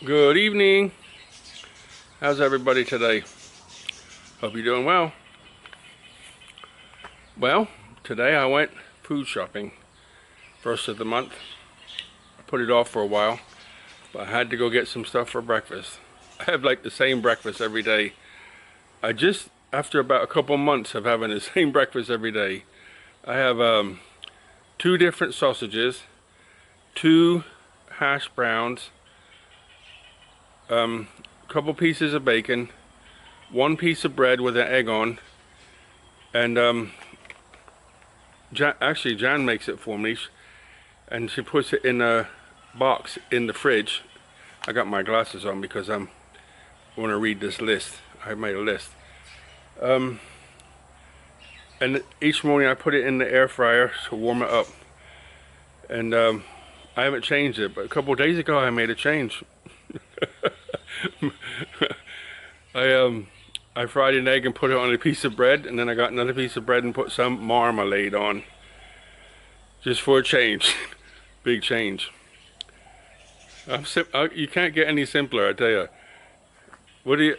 Good evening. How's everybody today? Hope you're doing well. Well, today I went food shopping. First of the month. I put it off for a while, but I had to go get some stuff for breakfast. I have like the same breakfast every day. I just, after about a couple months of having the same breakfast every day, I have two different sausages, two hash browns, couple pieces of bacon, one piece of bread with an egg on, and Jan makes it for me, and she puts it in a box in the fridge. I got my glasses on because I want to read this list. I made a list. And each morning I put it in the air fryer to warm it up. And I haven't changed it, but a couple of days ago I made a change. I fried an egg and put it on a piece of bread, and then I got another piece of bread and put some marmalade on. Just for a change. Big change. You can't get any simpler, I tell you.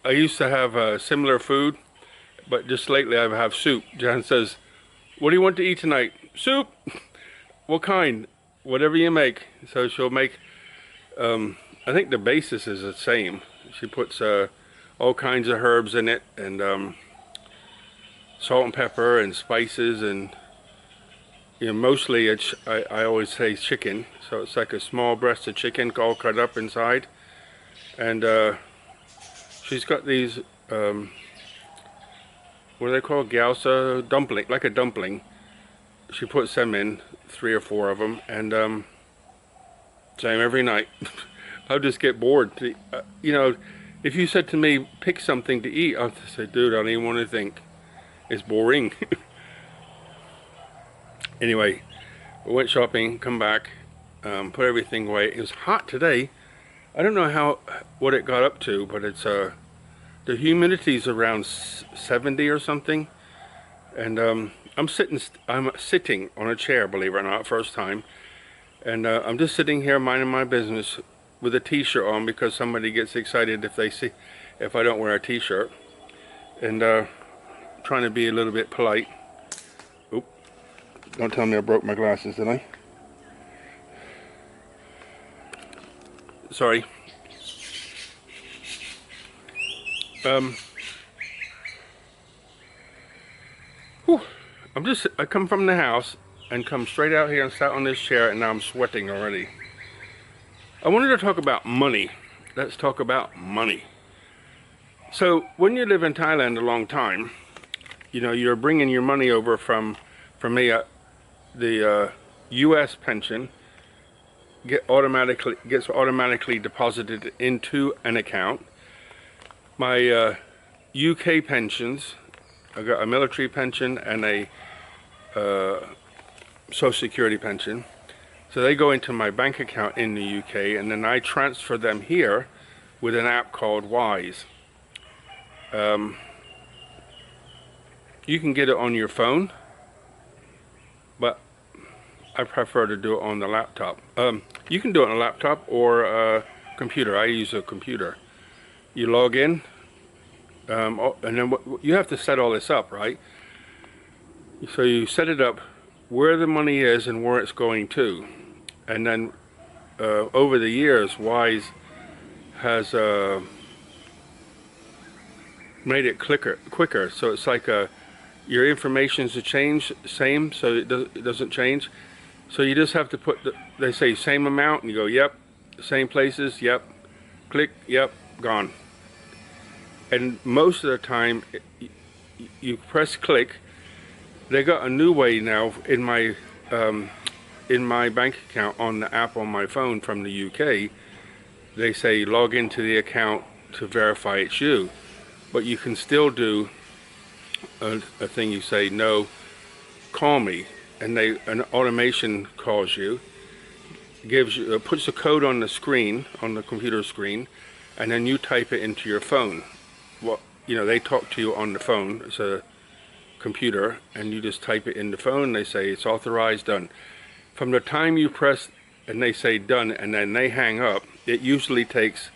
I used to have similar food, but just lately I have soup. Jan says, "What do you want to eat tonight?" "Soup." "What kind?" "Whatever you make." So she'll make, I think the basis is the same. She puts all kinds of herbs in it, and salt and pepper and spices, and mostly I always say chicken. So it's like a small breast of chicken all cut up inside, and she's got these what are they called? Gyalsa dumpling, like a dumpling. She puts them in, 3 or 4 of them, and same every night. I'll just get bored. If you said to me, pick something to eat, I'd say, dude, I don't even want to think. It's boring. Anyway, we went shopping, come back, put everything away. It was hot today. I don't know what it got up to, but it's the humidity's around 70 or something. And I'm sitting on a chair, believe it or not, first time. And I'm just sitting here minding my business with a t-shirt on because somebody gets excited if I don't wear a t-shirt, and trying to be a little bit polite. Oop, don't tell me I broke my glasses, did I? Sorry. I come from the house and come straight out here and sat on this chair, and now I'm sweating already. I wanted to talk about money. Let's talk about money. So when you live in Thailand a long time, you're bringing your money over from me, the U.S. pension gets automatically deposited into an account. My UK pensions, I got a military pension and a Social Security pension. So they go into my bank account in the UK, and then I transfer them here with an app called Wise. You can get it on your phone, but I prefer to do it on the laptop. You can do it on a laptop or a computer. I use a computer. You log in, and then you have to set all this up, right? So you set it up where the money is and where it's going to. And then over the years, Wise has made it quicker. So it's like your information's same, so it doesn't change. So you just have to put, they say same amount, and you go, yep, same places, yep, click, yep, gone. And most of the time, you press click. They got a new way now in my bank account on the app on my phone from the UK. They say log into the account to verify it's you, but you can still do a thing. You say, no, call me, and an automation calls you, puts a code on the screen, on the computer screen, and then you type it into your phone. They talk to you on the phone. It's a computer, and you just type it in the phone. They say it's authorized, done. From the time you press and they say done, and then they hang up, it usually takes,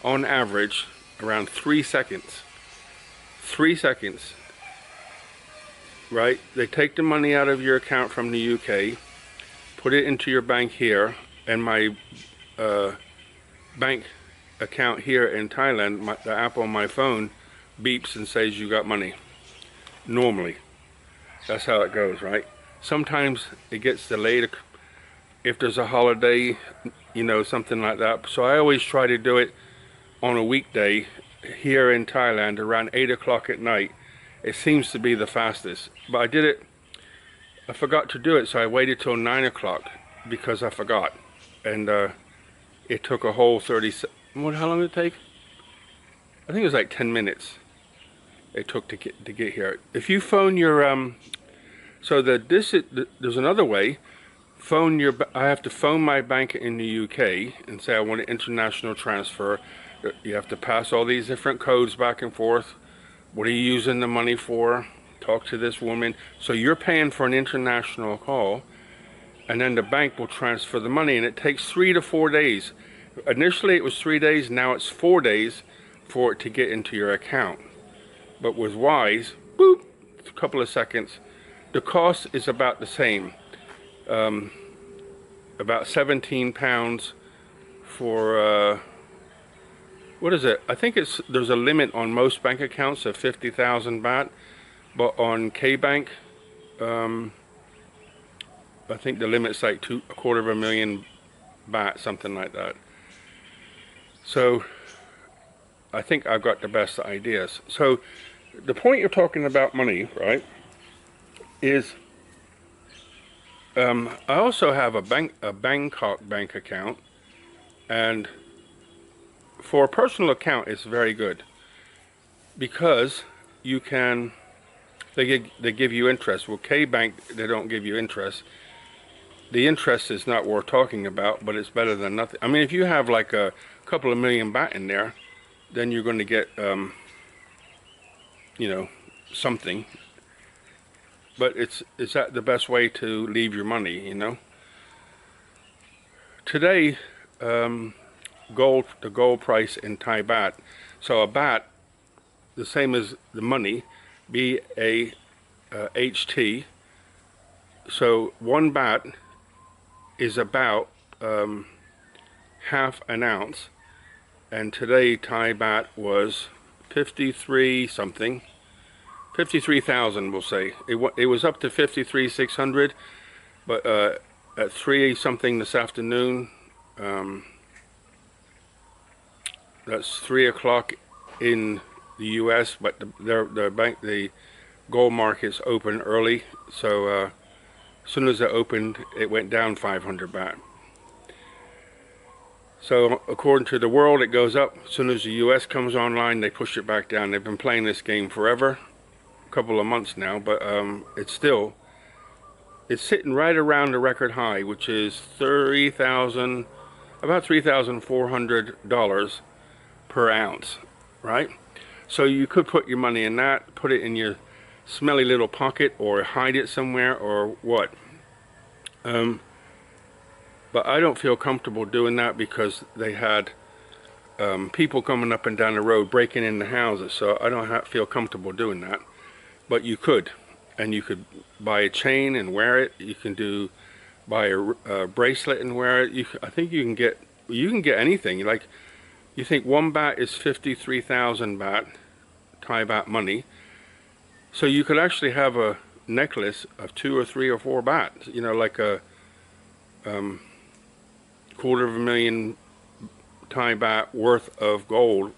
on average, around 3 seconds. 3 seconds, right? They take the money out of your account from the UK, put it into your bank here, and my bank account here in Thailand, the app on my phone beeps and says you got money. Normally, that's how it goes, right? Sometimes it gets delayed if there's a holiday, you know, something like that. So I always try to do it on a weekday here in Thailand around 8 o'clock at night. It seems to be the fastest. But I forgot to do it, so I waited till 9 o'clock because I forgot. And it took a whole 30 seconds. How long did it take? I think it was like 10 minutes it took to get here. If you phone your there's another way. I have to phone my bank in the UK and say I want an international transfer. You have to pass all these different codes back and forth. What are you using the money for? Talk to this woman. So you're paying for an international call, and then the bank will transfer the money, and it takes 3 to 4 days. Initially it was 3 days, now it's 4 days for it to get into your account. But with Wise, boop, a couple of seconds. The cost is about the same. About 17 pounds for, what is it? I think there's a limit on most bank accounts of 50,000 baht, but on K-Bank, I think the limit's like 250,000 baht, something like that. So I think I've got the best ideas. So the point you're talking about money, right, is I also have a Bangkok bank account, and for a personal account it's very good because you can, they give you interest. Well, K-Bank, they don't give you interest. The interest is not worth talking about, but it's better than nothing. I mean, if you have like a couple of million baht in there, then you're going to get you know, something. But is that the best way to leave your money, you know? Today, the gold price in Thai baht, so a baht, the same as the money, BAHT, so 1 baht is about half an ounce, and today Thai baht was 53 something, 53,000 we'll say. It was up to 53,600, but at 3 something this afternoon, that's 3 o'clock in the US, but the gold markets open early, so as soon as it opened it went down 500 baht. So according to the world it goes up. As soon as the US comes online they push it back down. They've been playing this game forever, a couple of months now, but it's sitting right around the record high, which is about $3,400 per ounce, right? So you could put your money in that, put it in your smelly little pocket, or hide it somewhere, or what. But I don't feel comfortable doing that because they had people coming up and down the road breaking into houses, so I don't feel comfortable doing that. But you could, and you could buy a chain and wear it. You can buy a bracelet and wear it. I think you can get anything. Like, you think 1 baht is 53,000 baht, Thai baht money. So you could actually have a necklace of 2 or 3 or 4 baht, you know, like a $250,000 Thai baht worth of gold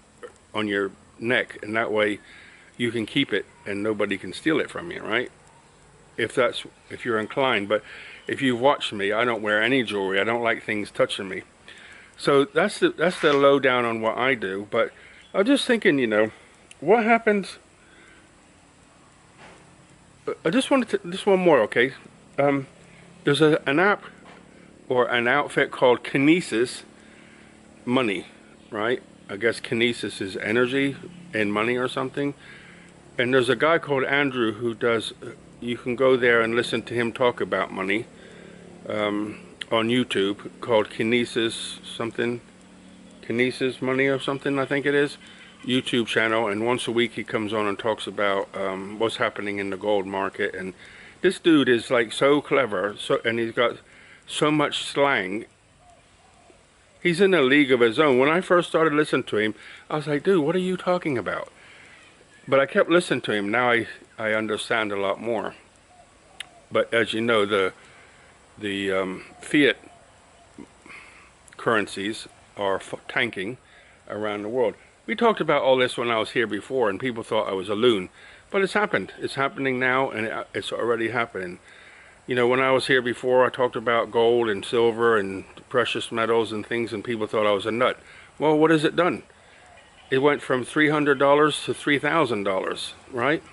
on your neck, and that way you can keep it and nobody can steal it from you, right? If you're inclined. But if you've watched me, I don't wear any jewelry. I don't like things touching me. So that's the lowdown on what I do. But I was just thinking, you know, what happens? I just wanted to, just one more, okay? There's an app or an outfit called Kinesis Money, right? I guess Kinesis is energy and money or something. And there's a guy called Andrew who does, you can go there and listen to him talk about money. on YouTube called Kinesis something, Kinesis Money or something, I think it is, YouTube channel, and once a week he comes on and talks about what's happening in the gold market. And this dude is like so clever, and he's got so much slang. He's in a league of his own. When I first started listening to him, I was like, dude, what are you talking about? But I kept listening to him. Now I understand a lot more. But as you know, the fiat currencies are tanking around the world. We talked about all this when I was here before, and people thought I was a loon. But it's happened. It's happening now, and it's already happening. You know, when I was here before, I talked about gold and silver and precious metals and things, and people thought I was a nut. Well, what has it done? It went from $300 to $3,000, right?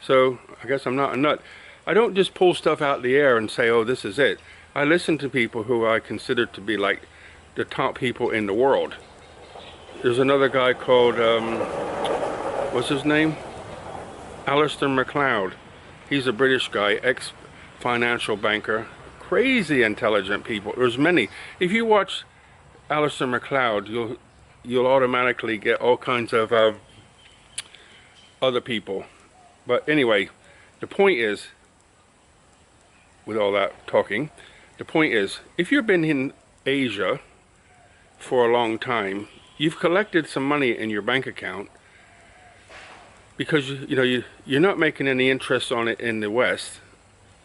So I guess I'm not a nut. I don't just pull stuff out of the air and say, oh, this is it. I listen to people who I consider to be like the top people in the world. There's another guy called, what's his name? Alistair MacLeod. He's a British guy, ex-financial banker. Crazy intelligent people. There's many. If you watch Alistair MacLeod, you'll automatically get all kinds of other people. But anyway, the point is, with all that talking, the point is, if you've been in Asia for a long time, you've collected some money in your bank account because you're not making any interest on it in the West,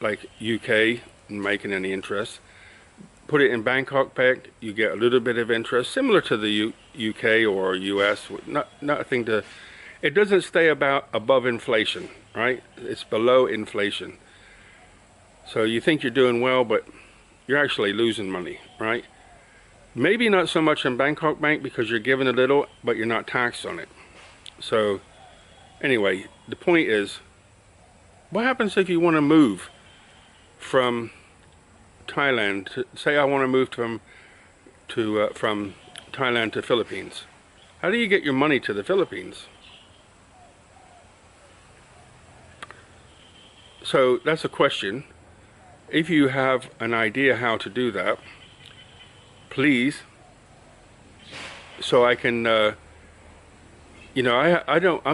like UK, making any interest. Put it in Bangkok Bank, you get a little bit of interest, similar to the UK or US. Nothing to. It doesn't stay above inflation, right? It's below inflation. So you think you're doing well, but you're actually losing money, right? Maybe not so much in Bangkok Bank because you're given a little, but you're not taxed on it. So anyway, the point is, what happens if you want to move from Thailand? Say I want to move from Thailand to Philippines. How do you get your money to the Philippines? So that's a question. If you have an idea how to do that, please, so I can, I'm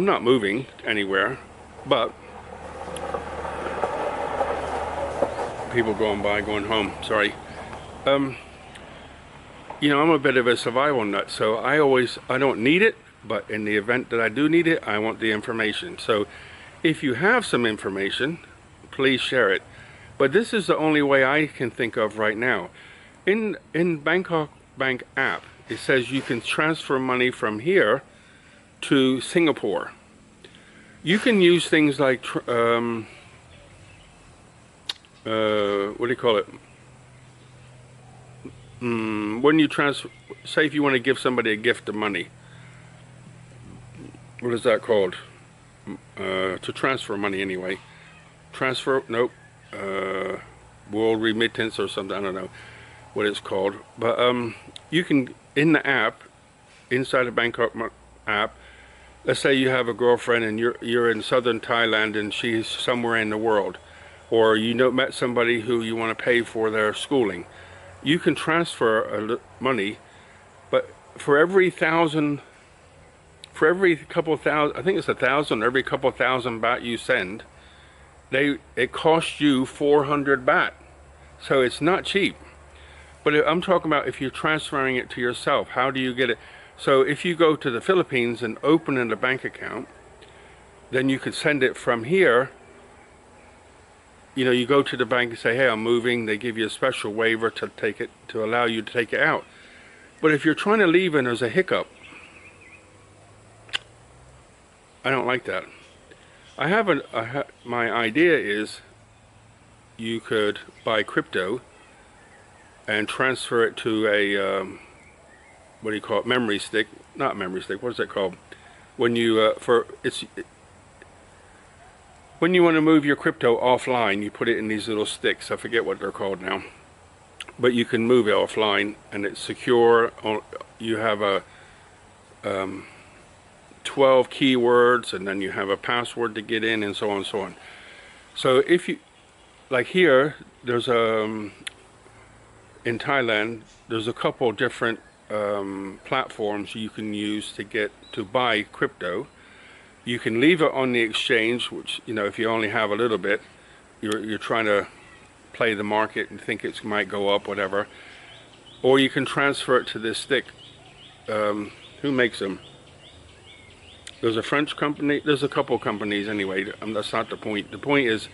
not moving anywhere, but people going by, going home, sorry. I'm a bit of a survival nut, so I don't need it, but in the event that I do need it, I want the information. So if you have some information, please share it. But this is the only way I can think of right now. In Bangkok Bank app, it says you can transfer money from here to Singapore. You can use things like, what do you call it? When you transfer, say if you want to give somebody a gift of money, what is that called? To transfer money anyway. World remittance or something, I don't know what it's called. But you can, in the app, inside the Bangkok app, let's say you have a girlfriend and you're in southern Thailand and she's somewhere in the world, or met somebody who you want to pay for their schooling. You can transfer money, but for every couple thousand, I think it's 1,000, every couple thousand baht you send, it costs you 400 baht. So it's not cheap. But I'm talking about if you're transferring it to yourself, how do you get it? So if you go to the Philippines and open a bank account, then you could send it from here. You go to the bank and say, hey, I'm moving. They give you a special waiver to allow you to take it out. But if you're trying to leave and there's a hiccup, I don't like that. My idea is you could buy crypto and transfer it to a, what do you call it, memory stick, not memory stick, what is that called? When you, when you want to move your crypto offline, you put it in these little sticks, I forget what they're called now. But you can move it offline and it's secure. You have a 12 keywords and then you have a password to get in and so on and so on. So if you, like here, there's in Thailand, there's a couple different platforms you can use to buy crypto. You can leave it on the exchange, which, you know, if you only have a little bit, you're trying to play the market and think it might go up, whatever. Or you can transfer it to this stick. Who makes them? There's a French company. There's a couple companies anyway. That's not the point. The point is,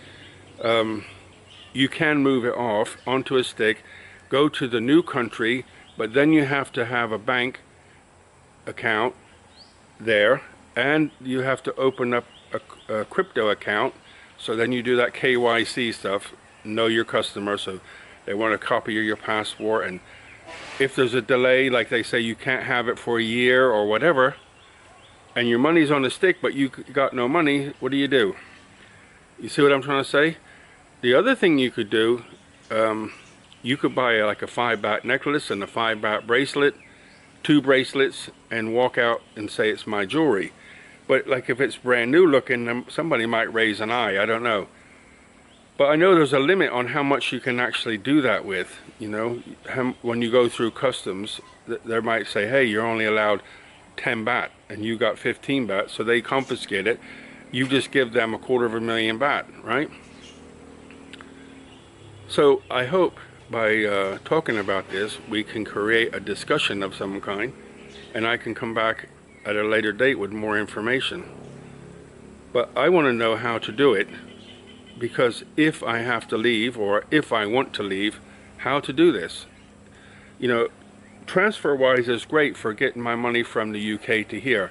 you can move it off onto a stick, go to the new country, but then you have to have a bank account there, and you have to open up a crypto account. So then you do that KYC stuff, know your customer, so they want a copy of your passport, and if there's a delay, like they say you can't have it for a year or whatever, and your money's on the stick but you got no money, what do? You see what I'm trying to say? The other thing you could do, you could buy like a 5-baht necklace and a 5-baht bracelet, 2 bracelets, and walk out and say it's my jewelry. But like if it's brand new looking, somebody might raise an eye, I don't know. But I know there's a limit on how much you can actually do that with. You know, when you go through customs, they might say, hey, you're only allowed 10 baht and you got 15 baht, so they confiscate it. You just give them 250,000 baht, right? So I hope by talking about this, we can create a discussion of some kind, and I can come back at a later date with more information. But I want to know how to do it, because if I have to leave, or if I want to leave, how to do this. You know, TransferWise is great for getting my money from the UK to here.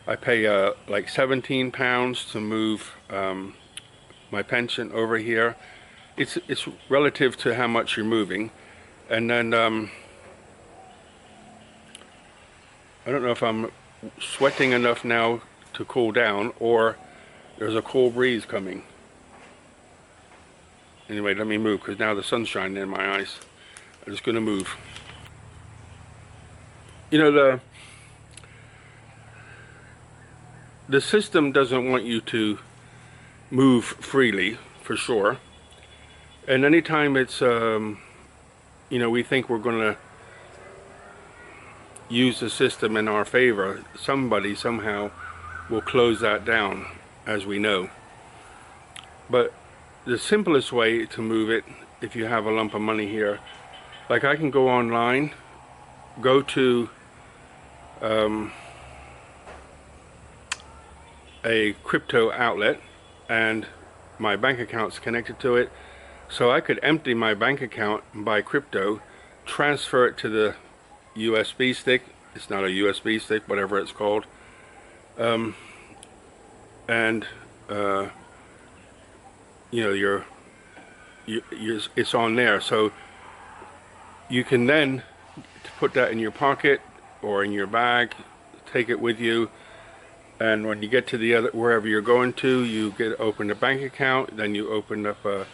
I pay like £17 to move my pension over here. It's relative to how much you're moving. And then I don't know if I'm sweating enough now to cool down, or there's a cool breeze coming. Anyway, let me move, because now the sun's shining in my eyes. I'm just going to move. You know, the system doesn't want you to move freely, for sure. And anytime it's, you know, we think we're going to use the system in our favor, somebody somehow will close that down, as we know. But the simplest way to move it, if you have a lump of money here, like I can go online, go to a crypto outlet, and my bank account's connected to it, so I could empty my bank account and buy crypto, transfer it to the USB stick. It's not a USB stick, whatever it's called, and you know, it's on there, so you can then put that in your pocket or in your bag, take it with you, and when you get to the wherever you're going to, you open a bank account, then you open up a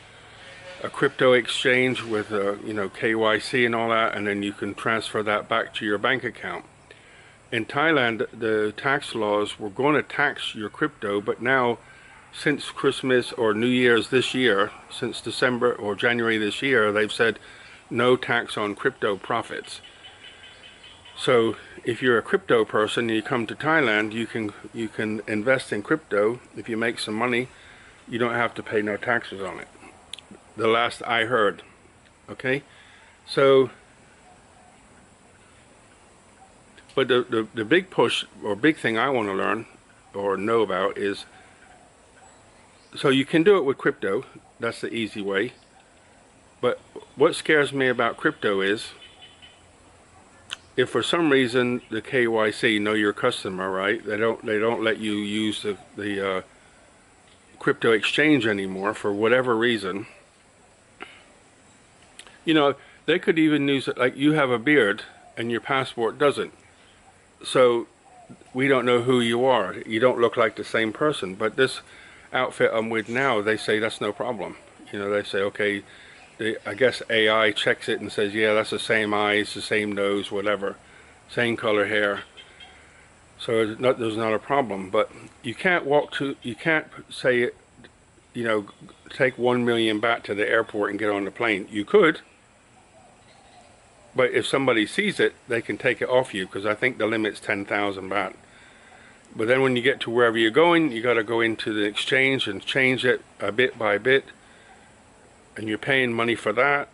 crypto exchange with you know, KYC and all that, and then you can transfer that back to your bank account. In Thailand, the tax laws were going to tax your crypto, but now, since Christmas or New Year's this year, since December or January this year, they've said no tax on crypto profits. So if you're a crypto person and you come to Thailand, you can invest in crypto. If you make some money, you don't have to pay no taxes on it. The last I heard. Okay? So, but the big push or big thing I want to learn or know about is, so you can do it with crypto, that's the easy way. But what scares me about crypto is, if for some reason the KYC, know your customer, right? They don't let you use the crypto exchange anymore for whatever reason. You know, they could even use it, like you have a beard and your passport doesn't. So we don't know who you are. You don't look like the same person. But this outfit I'm with now, they say that's no problem. You know, they say, okay, I guess AI checks it and says, yeah, that's the same eyes, the same nose, whatever, same color hair. So there's not a problem. But you can't you can't say, you know, take 1 million baht to the airport and get on the plane. You could, But if somebody sees it, they can take it off you, because I think the limit's 10,000 baht. But then when you get to wherever you're going, you got to go into the exchange and change it a bit by bit. And you're paying money for that.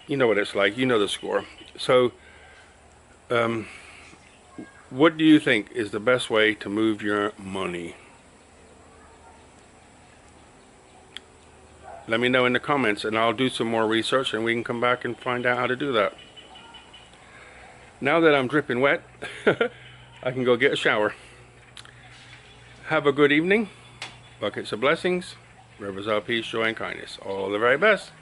You know what it's like. You know the score. So, what do you think is the best way to move your money? Let me know in the comments, and I'll do some more research, and we can come back and find out how to do that. Now that I'm dripping wet, I can go get a shower. Have a good evening. Buckets of blessings. Rivers of peace, joy, and kindness. All the very best.